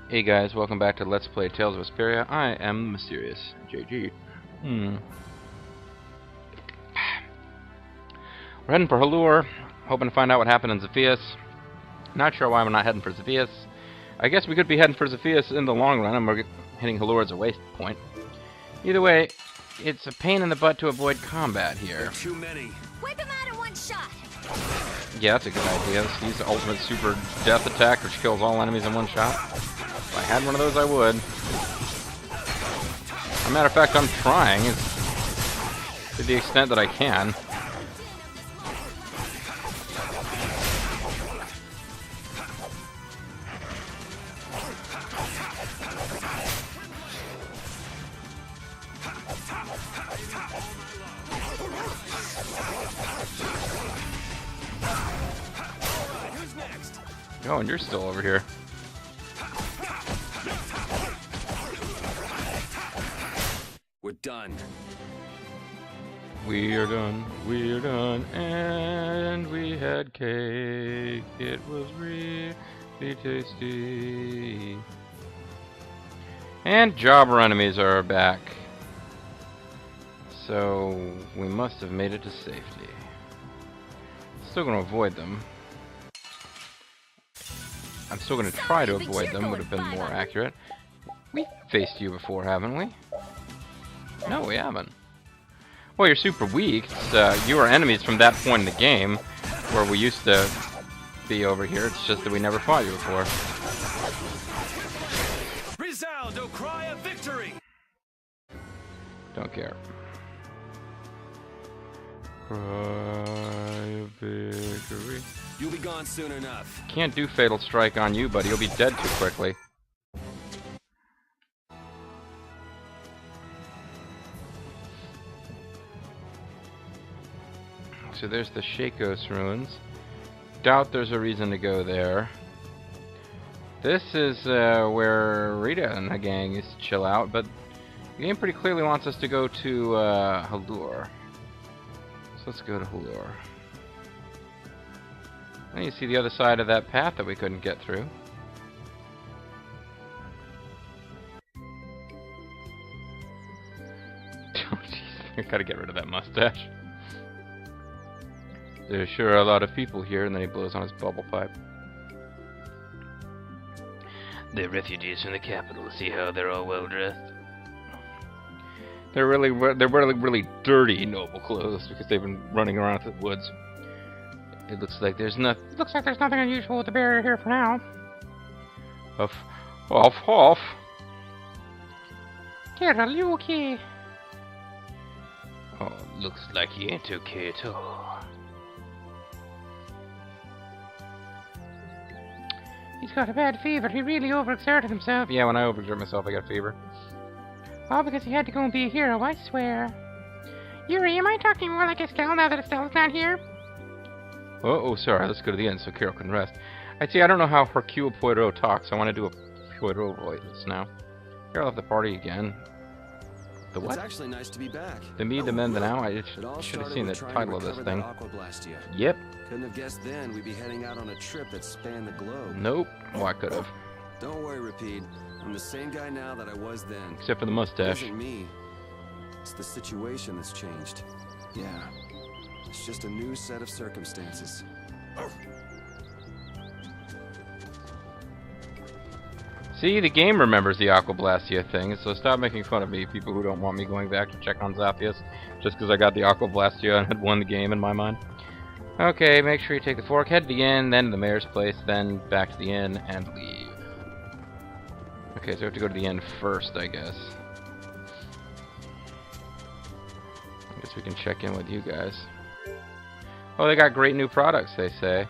Hey guys, welcome back to Let's Play Tales of Vesperia. I am MysteriousJG. We're heading for Halure, hoping to find out what happened in Zephius. Not sure why we're not heading for Zephius. I guess we could be heading for Zephius in the long run, and we're hitting Halure as a waste point. Either way, it's a pain in the butt to avoid combat here. Too many. Wipe him out in one shot. Yeah, that's a good idea. Let's use the ultimate super death attack, which kills all enemies in one shot. If I had one of those, I would. As a matter of fact, I'm trying. It's to the extent that I can. Oh, and you're still over here. We're done. We are done, and we had cake. It was really tasty. And jobber enemies are back. So, we must have made it to safety. Still gonna avoid them. I'm still gonna try to avoid them, would have been more accurate. We've faced you before, haven't we? No, we haven't. Well, you're super weak. You were enemies from that point in the game, where we used to be over here. It's just that we never fought you before. Resound, O cry of victory! Don't care. Cry of victory. You'll be gone soon enough. Can't do Fatal Strike on you, buddy. You'll be dead too quickly. So there's the Shakos ruins. Doubt there's a reason to go there. This is where Rita and the gang used to chill out, but the game pretty clearly wants us to go to Halure. So let's go to Halure. And you see the other side of that path that we couldn't get through. Oh jeez, I gotta get rid of that mustache. There's sure a lot of people here, and then he blows on his bubble pipe. They're refugees from the capital. See how they're all well dressed? They're really dirty noble clothes because they've been running around through the woods. It looks like there's nothing unusual with the barrier here for now. Off. Get a you okay? Oh, looks like he ain't okay at all. He's got a bad fever. He really overexerted himself. Yeah, when I overexert myself, I get a fever. All because he had to go and be a hero, I swear. Yuri, am I talking more like Estelle now that Estelle's not here? Oh, sorry. Let's go to the end so Carol can rest. I don't know how Hercule Poirot talks. I want to do a Poirot voice now. Carol left the party again. The what? It's actually nice to be back. The me, the men, the now. I should have seen the title of this thing. Yep. Couldn't have guessed then we'd be heading out on a trip that spanned the globe. Nope. Well, I could have. Don't worry, Repede. I'm the same guy now that I was then. Except for the mustache. It isn't me. It's the situation that's changed. Yeah. It's just a new set of circumstances. See, the game remembers the Aquablastia thing, so stop making fun of me, people who don't want me going back to check on Zaphius, just because I got the Aquablastia and had won the game in my mind. Okay, make sure you take the fork, head to the inn, then to the mayor's place, then back to the inn, and leave. Okay, so we have to go to the inn first, I guess. I guess we can check in with you guys. Oh, they got great new products, they say.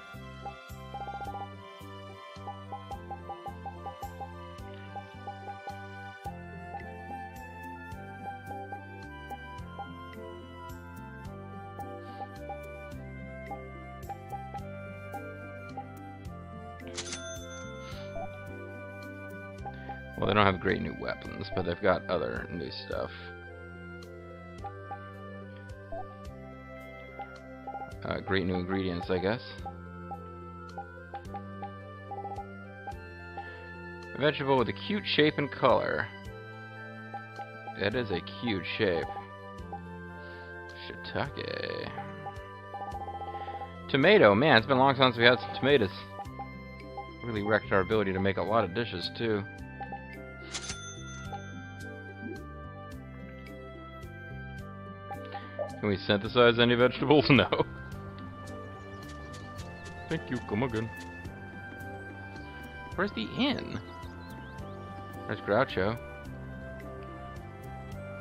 Well, they don't have great new weapons, but they've got other new stuff. Great new ingredients, I guess. A vegetable with a cute shape and color. That is a cute shape. Shiitake. Tomato. Man, it's been a long time since we had some tomatoes. Really wrecked our ability to make a lot of dishes, too. Can we synthesize any vegetables? No. Thank you. Come again. Where's the inn? There's Groucho.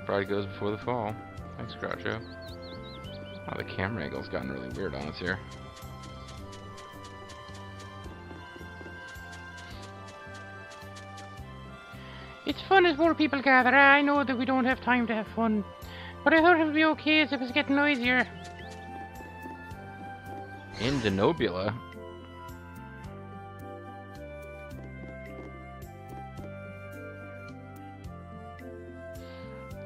Probably goes before the fall. Thanks, Groucho. Oh, the camera angle's gotten really weird on us here. It's fun as more people gather. I know that we don't have time to have fun, but I thought it would be okay as it was getting noisier. In Denobula?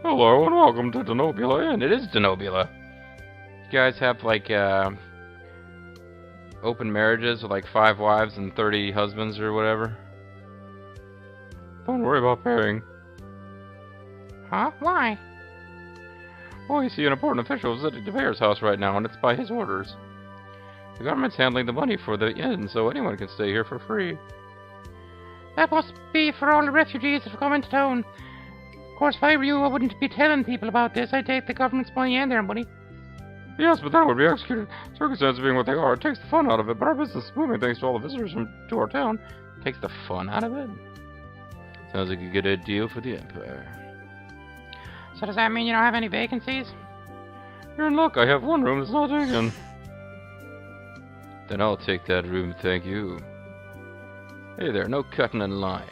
Hello and welcome to Denobula Inn. It is Denobula. You guys have like open marriages with like 5 wives and 30 husbands or whatever? Don't worry about paying. Huh? Why? Oh, you see, an important official is at the mayor's house right now, and it's by his orders. The government's handling the money for the inn, so anyone can stay here for free. That must be for all the refugees that have come into town. Of course, if I were you, I wouldn't be telling people about this. I'd take the government's money and their money. Yes, but that would be executed. Circumstances being what they are, it takes the fun out of it, but our business is booming thanks to all the visitors to our town. Takes the fun out of it? Sounds like a good deal for the Empire. So does that mean you don't have any vacancies? You're in luck. I have one room that's not taken. Then I'll take that room, thank you. Hey there, no cutting in line.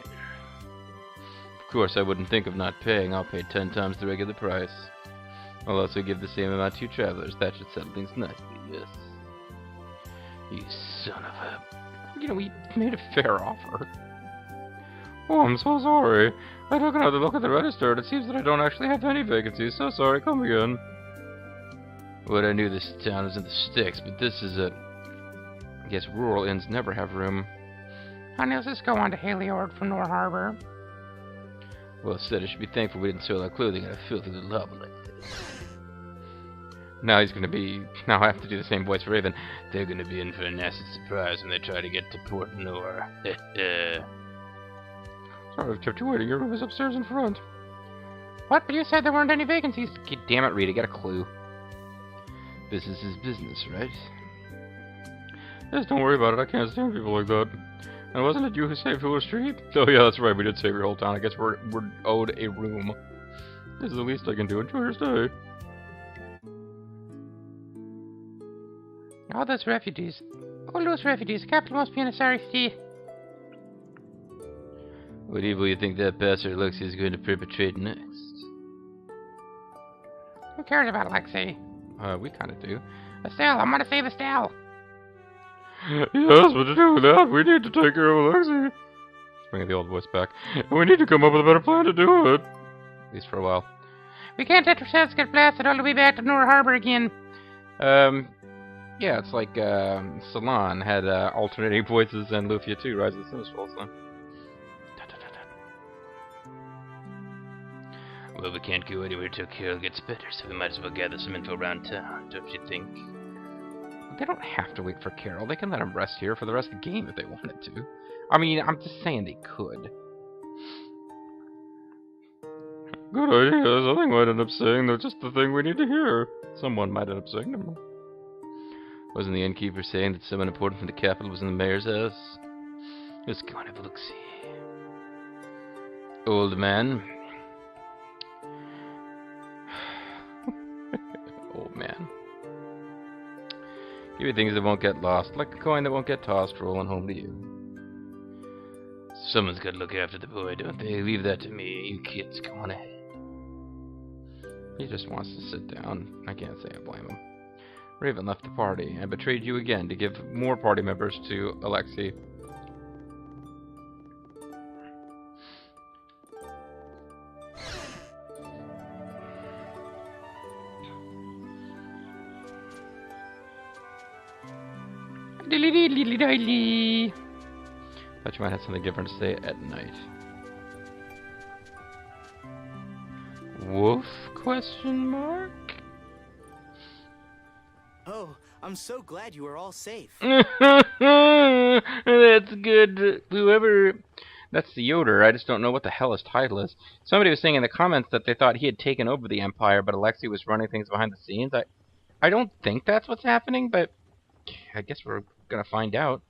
Of course, I wouldn't think of not paying. I'll pay 10 times the regular price. I'll also give the same amount to you travelers. That should settle things nicely, yes. You son of a... You know, we made a fair offer. Oh, I'm so sorry. I took another look at the register, and it seems that I don't actually have any vacancies. So sorry, come again. Well, I knew this town was in the sticks, but this is a... I guess rural inns never have room. Honey, let's just go on to Heliord from Nor Harbor. Well, instead, I should be thankful we didn't soil our clothing in a filthy little hovel like this. Now he's gonna be... Now I have to do the same voice for Raven. They're gonna be in for a nasty surprise when they try to get to Port Nor. Sorry, I've kept you waiting. Your room is upstairs in front. What? But you said there weren't any vacancies. God damn it, Rita. Get a clue. Business is business, right? Yes, don't worry about it. I can't stand people like that. And wasn't it you who saved Hula Street? Oh yeah, that's right. We did save your whole town. I guess we're owed a room. This is the least I can do. Enjoy your stay. All those refugees. All those refugees. The capital must be in a sorry state. What evil do you think that bastard Alexei is going to perpetrate next? Who cares about Alexei? We kind of do. Estelle, I'm gonna save Estelle! Yes, but to do that, we need to take care of Alexei. Bringing the old voice back. We need to come up with a better plan to do it. At least for a while. We can't let ourselves get blasted all the way back to Nor Harbor again. Yeah, it's like, Salon had, alternating voices, and Lufia too, Rise of the Sinistral, so... Well, we can't go anywhere till Carol gets better, so we might as well gather some info around town, don't you think? They don't have to wait for Carol. They can let him rest here for the rest of the game if they wanted to. I mean, I'm just saying they could. Good ideas. I think I might end up saying they're just the thing we need to hear. Someone might end up saying them. Wasn't the innkeeper saying that someone important from the capital was in the mayor's house? Let's go and have a look-see. Old man. Old man. Give me things that won't get lost, like a coin that won't get tossed, rolling home to you. Someone's got to look after the boy, don't they? Leave that to me. You kids, go on ahead. He just wants to sit down. I can't say I blame him. Raven left the party and betrayed you again to give more party members to Alexei. Thought you might have something different to say at night. Woof? Question mark? Oh, I'm so glad you are all safe. That's good. Whoever... That's the Yoder. I just don't know what the hell his title is. Somebody was saying in the comments that they thought he had taken over the Empire, but Alexei was running things behind the scenes. I don't think that's what's happening, but I guess we're gonna find out.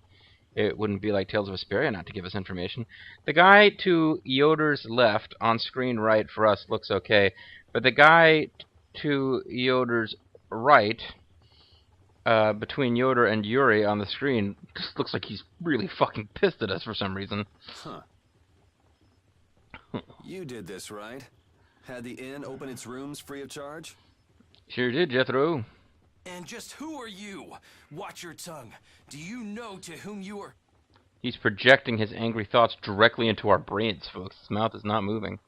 It wouldn't be like Tales of Vesperia not to give us information. The guy to Yoder's left, on screen right for us, looks okay. But the guy to Yoder's right, between Yoder and Yuri on the screen, just looks like he's really fucking pissed at us for some reason. Huh. You did this, right? Had the inn open its rooms free of charge? Sure did, Jethro. And just who are you? Watch your tongue. Do you know to whom you are... He's projecting his angry thoughts directly into our brains, folks. His mouth is not moving.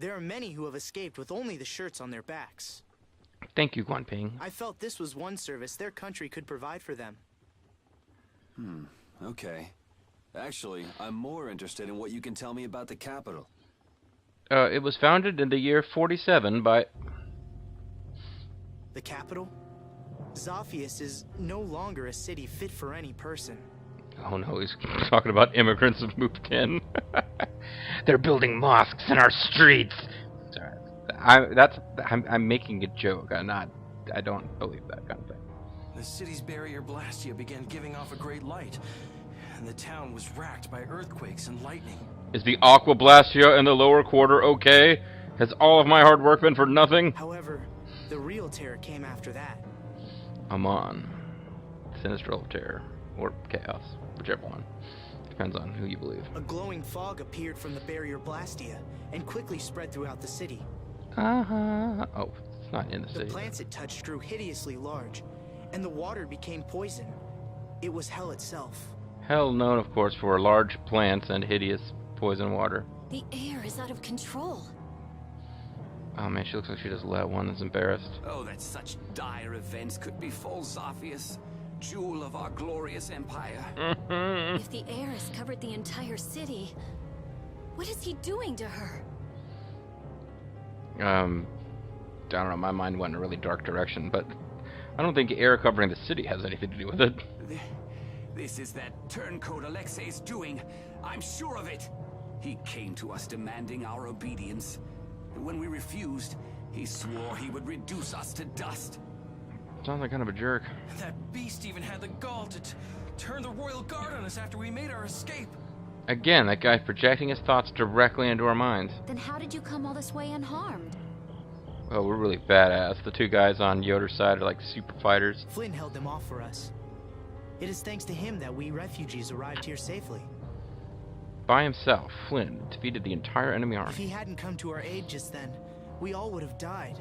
There are many who have escaped with only the shirts on their backs. Thank you, Guanping. I felt this was one service their country could provide for them. Okay. Actually, I'm more interested in what you can tell me about the capital. It was founded in the year 47 by... The capital? Zophius is no longer a city fit for any person. Oh no, he's talking about immigrants who've moved in. They're building mosques in our streets. Sorry, I'm making a joke. I don't believe that kind of thing. The city's barrier Blastia began giving off a great light, and the town was racked by earthquakes and lightning. Is the Aqua Blastia in the lower quarter okay? Has all of my hard work been for nothing? However, the real terror came after that. Amon. Sinistral terror. Or chaos. Whichever one. Depends on who you believe. A glowing fog appeared from the barrier Blastia and quickly spread throughout the city. Oh, it's not in the city. The plants it touched grew hideously large, and the water became poison. It was hell itself. Hell known, of course, for large plants and hideous poison water. The air is out of control. Oh man, she looks like she just let one that's embarrassed. Oh, that such dire events could befall Zophius, jewel of our glorious empire. If the air has covered the entire city, what is he doing to her? I don't know, my mind went in a really dark direction, but I don't think air covering the city has anything to do with it. This is that turncoat Alexei's doing. I'm sure of it. He came to us demanding our obedience. But when we refused, he swore he would reduce us to dust. Sounds like kind of a jerk. That beast even had the gall to turn the royal guard on us after we made our escape. Again, that guy's projecting his thoughts directly into our minds. Then how did you come all this way unharmed? Well, we're really badass. The two guys on Yoder's side are like super fighters. Flynn held them off for us. It is thanks to him that we refugees arrived here safely. By himself, Flynn defeated the entire enemy If army. he hadn't come to our aid just then, we all would have died.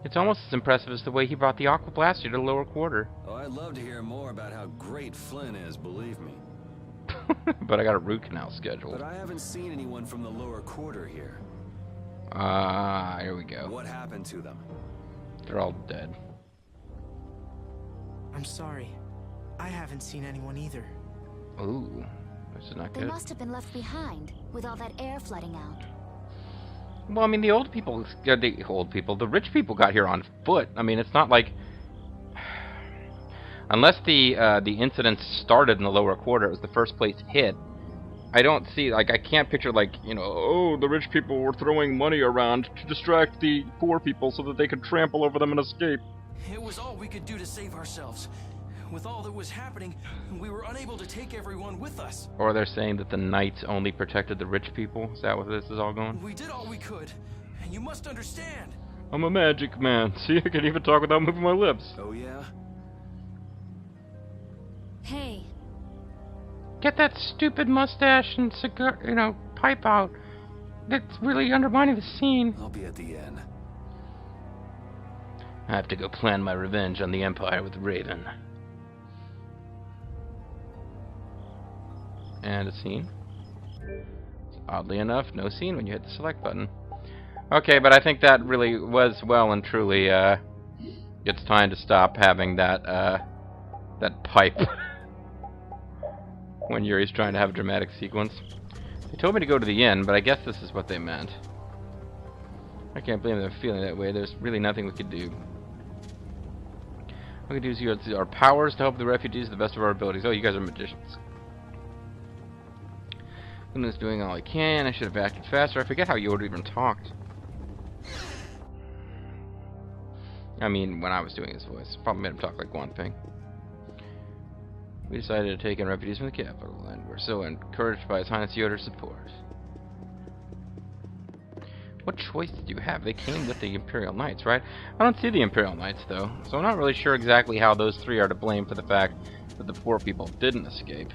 It's almost as impressive as the way he brought the Aqua Blaster to the lower quarter. Oh, I'd love to hear more about how great Flynn is, believe me. But I got a root canal scheduled. But I haven't seen anyone from the lower quarter here. Here we go. What happened to them? They're all dead. I'm sorry. I haven't seen anyone either. Ooh, this is not They good. must have been left behind, with all that air flooding out. Well, I mean, the rich people got here on foot. I mean, it's not like... Unless the incidents started in the lower quarter, it was the first place hit. I don't see, like, I can't picture, like, you know, oh, the rich people were throwing money around to distract the poor people so that they could trample over them and escape. It was all we could do to save ourselves. With all that was happening, we were unable to take everyone with us. Or they're saying that the knights only protected the rich people? Is that what this is all going? We did all we could, and you must understand. I'm a magic man. See, I can even talk without moving my lips. Oh, yeah? Hey, Get that stupid mustache and cigar, pipe out. That's really undermining the scene. I'll be at the inn. I have to go plan my revenge on the Empire with Raven. And a scene. Oddly enough, no scene when you hit the select button. Okay, but I think that really was well and truly, it's time to stop having that, That pipe. When Yuri's trying to have a dramatic sequence. They told me to go to the inn, but I guess this is what they meant. I can't blame them feeling that way. There's really nothing we could do. What we can do is use our powers to help the refugees to the best of our abilities. Oh, you guys are magicians. Luna's doing all I can. I should have acted faster. I forget how Yuri even talked. I mean, when I was doing his voice. Probably made him talk like one thing. We decided to take in refugees from the capital, and we're so encouraged by His Highness Yoder's support. What choice did you have? They came with the Imperial Knights, right? I don't see the Imperial Knights, though, so I'm not really sure exactly how those three are to blame for the fact that the poor people didn't escape.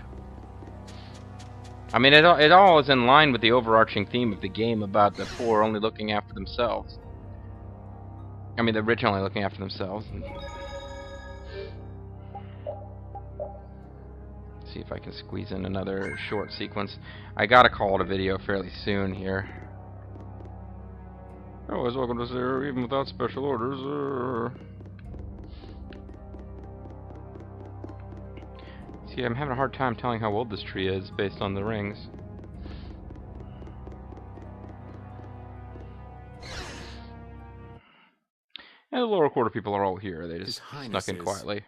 I mean, it all is in line with the overarching theme of the game about the poor only looking after themselves. I mean, the rich only looking after themselves. See if I can squeeze in another short sequence. I gotta call it a video fairly soon here. Always welcome to Zero, even without special orders. See, I'm having a hard time telling how old this tree is based on the rings. And the lower quarter people are all here. They just snuck in quietly.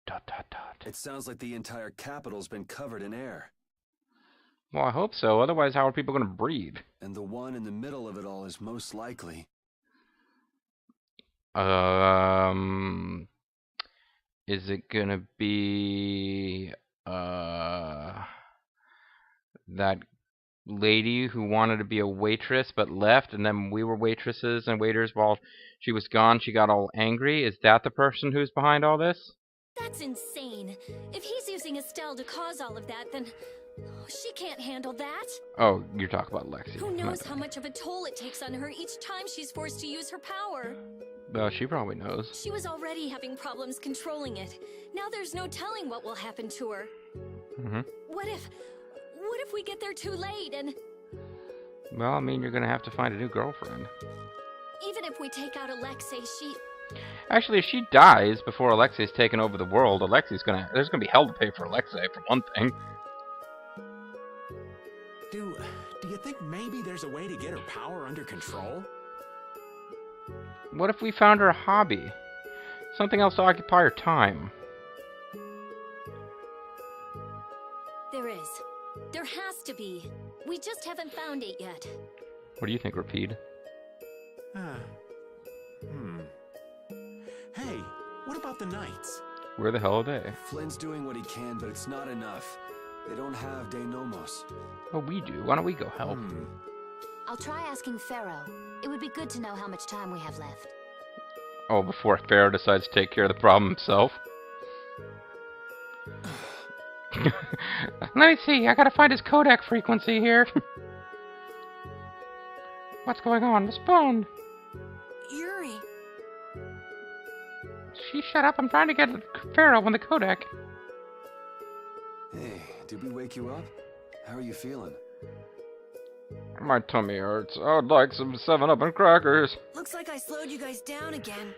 Dot, dot, dot. It sounds like the entire capital's been covered in air. Well, I hope so. Otherwise, how are people going to breathe? And the one in the middle of it all is most likely. Is it gonna be that lady who wanted to be a waitress but left, and then we were waitresses and waiters while she was gone? She got all angry. Is that the person who's behind all this? That's insane. If he's using Estelle to cause all of that, then she can't handle that. Oh, you're talking about Lexi. Who knows how much of a toll it takes on her each time she's forced to use her power. Well, she probably knows. She was already having problems controlling it. Now there's no telling what will happen to her. What if we get there too late and... Well, I mean, you're gonna have to find a new girlfriend. Even if we take out Alexei, she... Actually, if she dies before Alexei's taken over the world, there's gonna be hell to pay for Alexei, for one thing. Do you think maybe there's a way to get her power under control? What if we found her a hobby? Something else to occupy her time? There is. There has to be. We just haven't found it yet. What do you think, Repede? Hey, what about the Knights? Where the hell are they? Flynn's doing what he can, but it's not enough. They don't have De Nomos. Oh, we do. Why don't we go help? I'll try asking Pharaoh. It would be good to know how much time we have left. Oh, before Pharaoh decides to take care of the problem himself. Let me see. I gotta find his codec frequency here. What's going on? Respond. Yuri. She shut up. I'm trying to get Pharaoh on the codec. Hey, did we wake you up? How are you feeling? My tummy hurts. I would like some 7-Up and crackers. Looks like I slowed you guys down again.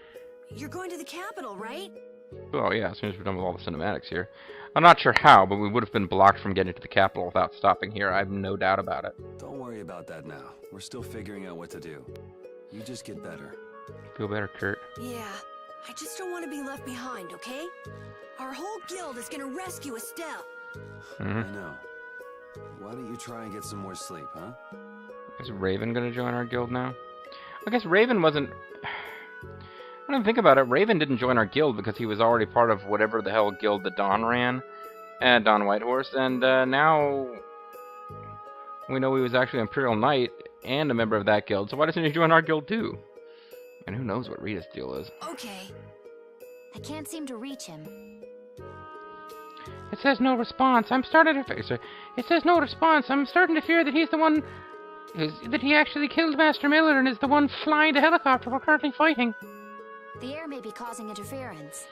You're going to the capital, right? Oh yeah, as soon as we're done with all the cinematics here. I'm not sure how, but we would have been blocked from getting to the capital without stopping here. I have no doubt about it. Don't worry about that now. We're still figuring out what to do. You just get better. Feel better, Kurt? Yeah. I just don't want to be left behind, okay? Our whole guild is gonna rescue Estelle. I know. Why don't you try and get some more sleep, huh? Is Raven gonna join our guild now? I guess Raven wasn't... I don't think about it. Raven didn't join our guild because he was already part of whatever the hell guild that Dawn ran. Dawn Whitehorse. And now we know he was actually an Imperial Knight and a member of that guild. So why doesn't he join our guild too? And who knows what Rita's deal is. Okay. I can't seem to reach him. It says no response. It says no response. I'm starting to fear that he's the one... that he actually killed Master Miller and is the one flying the helicopter we're currently fighting. The air may be causing interference.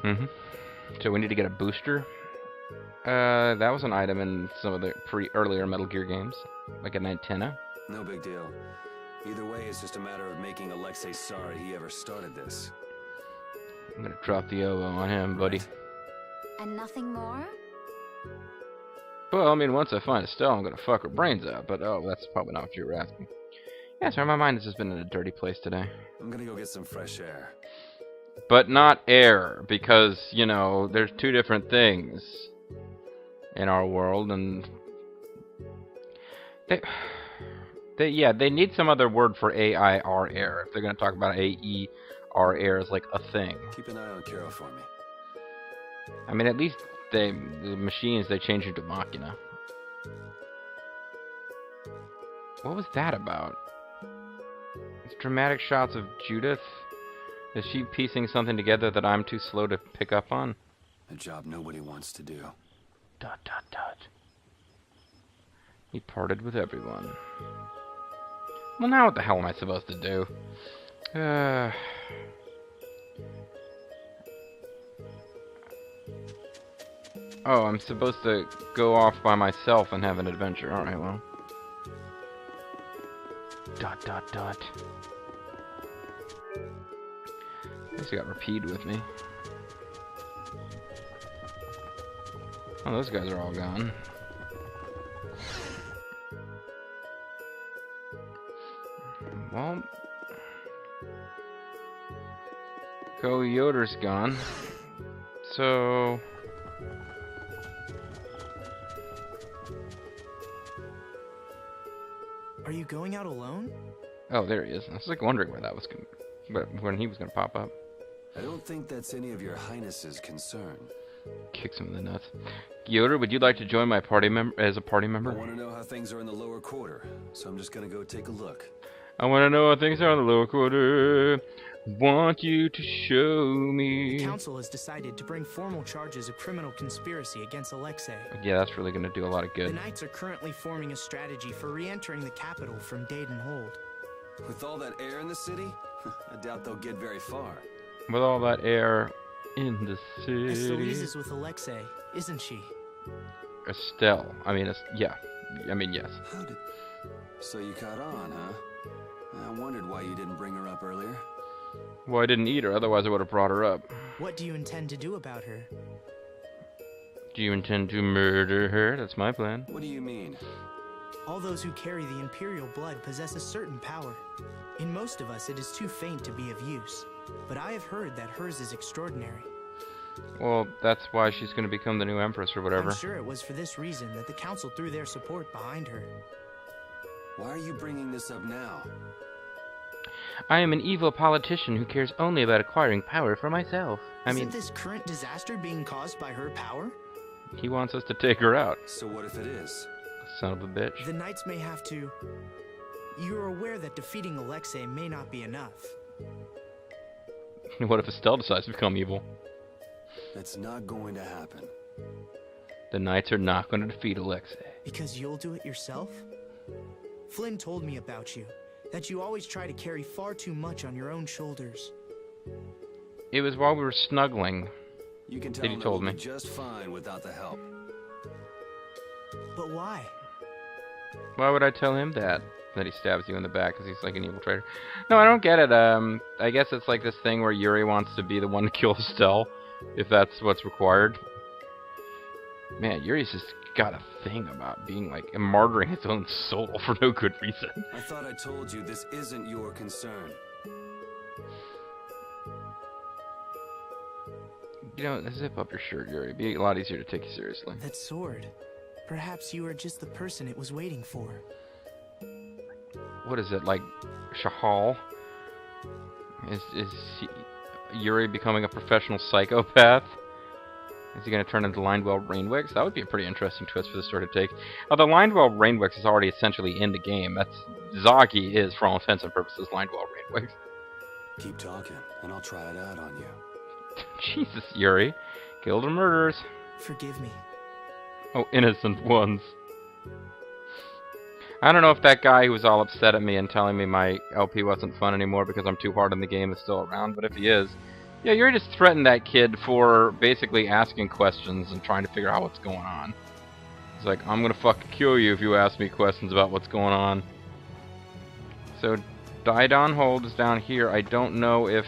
So we need to get a booster. That was an item in some of the earlier Metal Gear games. Like an antenna. No big deal. Either way, it's just a matter of making Alexei sorry he ever started this. I'm gonna drop the elbow on him, buddy. And nothing more? Well, I mean, once I find Estelle, I'm gonna fuck her brains out, but oh, that's probably not what you were asking. Yeah, sorry, my mind has just been in a dirty place today. I'm gonna go get some fresh air. But not air, because, you know, there's two different things in our world, and they need some other word for AIR air. If they're gonna talk about AER air as like a thing. Keep an eye on Carol for me. I mean, at least the machines, they change into Machina. What was that about? It's dramatic shots of Judith. Is she piecing something together that I'm too slow to pick up on? A job nobody wants to do. ... He parted with everyone. Well, now what the hell am I supposed to do? Oh, I'm supposed to go off by myself and have an adventure. Alright, well. ... At least I got Repede with me. Oh, those guys are all gone. Well, Yoder's gone. So Are you going out alone? oh, there he is. I was like wondering where that was when he was gonna pop up. I don't think that's any of your highness's concern. Kicks him in the nuts. Yoder, would you like to join my party as a party member? I want to know how things are in the lower quarter, so I'm just gonna go take a look. I want to know how things are in the lower quarter. Want you to show me. The council has decided to bring formal charges of criminal conspiracy against Alexei. Yeah, that's really going to do a lot of good. The Knights are currently forming a strategy for re-entering the capital from Dayton Hold. With all that air in the city, I doubt they'll get very far. With all that air in the city. Estellise is with Alexei, isn't she? Estelle. I mean, yeah. I mean, yes. How did... So you caught on, huh? I wondered why you didn't bring her up earlier. Well, I didn't eat her, otherwise I would have brought her up. What do you intend to do about her? Do you intend to murder her? That's my plan. What do you mean? All those who carry the Imperial blood possess a certain power. In most of us, it is too faint to be of use. But I have heard that hers is extraordinary. Well, that's why she's going to become the new Empress or whatever. I'm sure it was for this reason that the Council threw their support behind her. Why are you bringing this up now? I am an evil politician who cares only about acquiring power for myself. Isn't this current disaster being caused by her power? He wants us to take her out. So what if it is? Son of a bitch. The Knights may have to... You're aware that defeating Alexei may not be enough. What if Estelle decides to become evil? That's not going to happen. The Knights are not going to defeat Alexei. Because you'll do it yourself? Flynn told me about you. That you always try to carry far too much on your own shoulders. It was while we were snuggling. You can tell that he told me. Just fine without the help. But why? Why would I tell him that? That he stabs you in the back because he's like an evil traitor. No, I don't get it. I guess it's like this thing where Yuri wants to be the one to kill Estelle, if that's what's required. Man, Yuri's just got a thing about being like martyring his own soul for no good reason. I thought I told you this isn't your concern. You know, zip up your shirt, Yuri. It'd be a lot easier to take you seriously. That sword. Perhaps you are just the person it was waiting for. What is it, like Shahal? Is Yuri becoming a professional psychopath? Is he going to turn into Lindwell Rainwix? That would be a pretty interesting twist for the story to take. Although Lindwell Rainwix is already essentially in the game. Zagi is, for all intents and purposes, Lindwell Rainwix. Keep talking, and I'll try it out on you. Jesus, Yuri. Killed or murderers. Forgive me. Oh, innocent ones. I don't know if that guy who was all upset at me and telling me my LP wasn't fun anymore because I'm too hard in the game is still around, but if he is... Yeah, Yuri just threatened that kid for basically asking questions and trying to figure out what's going on. He's like, I'm gonna fucking kill you if you ask me questions about what's going on. So, Didon Hold is down here. I don't know if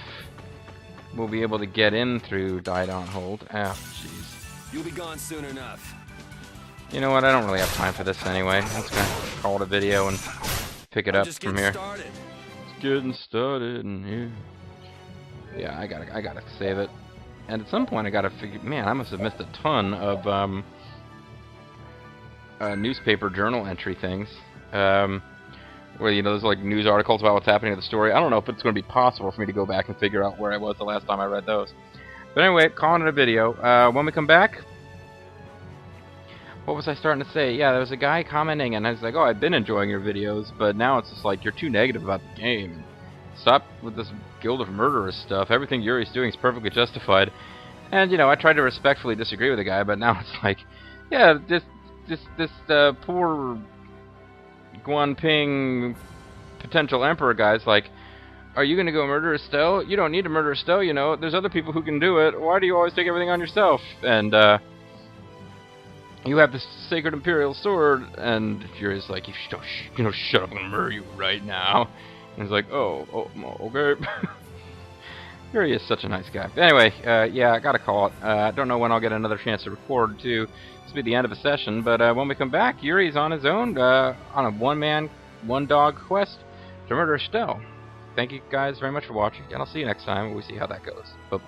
we'll be able to get in through Die Don't Hold. Oh, jeez. You'll be gone soon enough. You know what? I don't really have time for this anyway. I'm just gonna call it a video and pick it up from here. It's getting started in here. Yeah, I gotta save it. And at some point I gotta figure, man, I must have missed a ton of newspaper journal entry things. Where, you know, there's like news articles about what's happening to the story. I don't know if it's gonna be possible for me to go back and figure out where I was the last time I read those. But anyway, calling it a video. When we come back, what was I starting to say? Yeah, there was a guy commenting, and I was like, oh, I've been enjoying your videos, but now it's just like, you're too negative about the game. Stop with this Guild of Murderers stuff. Everything Yuri's doing is perfectly justified. And, you know, I tried to respectfully disagree with the guy, but now it's like, yeah, this poor Guanping potential emperor guy's like, are you gonna go murder Estelle? You don't need to murder Estelle, you know. There's other people who can do it. Why do you always take everything on yourself? And, you have this sacred imperial sword, and Yuri's like, shut up, I'm gonna murder you right now. And he's like, oh, okay. Yuri is such a nice guy. But anyway, yeah, I gotta call it. I don't know when I'll get another chance to record, too. This will be the end of a session, but when we come back, Yuri's on his own, on a one-man, one-dog quest to murder Estelle. Thank you guys very much for watching, and I'll see you next time when we see how that goes. Bye.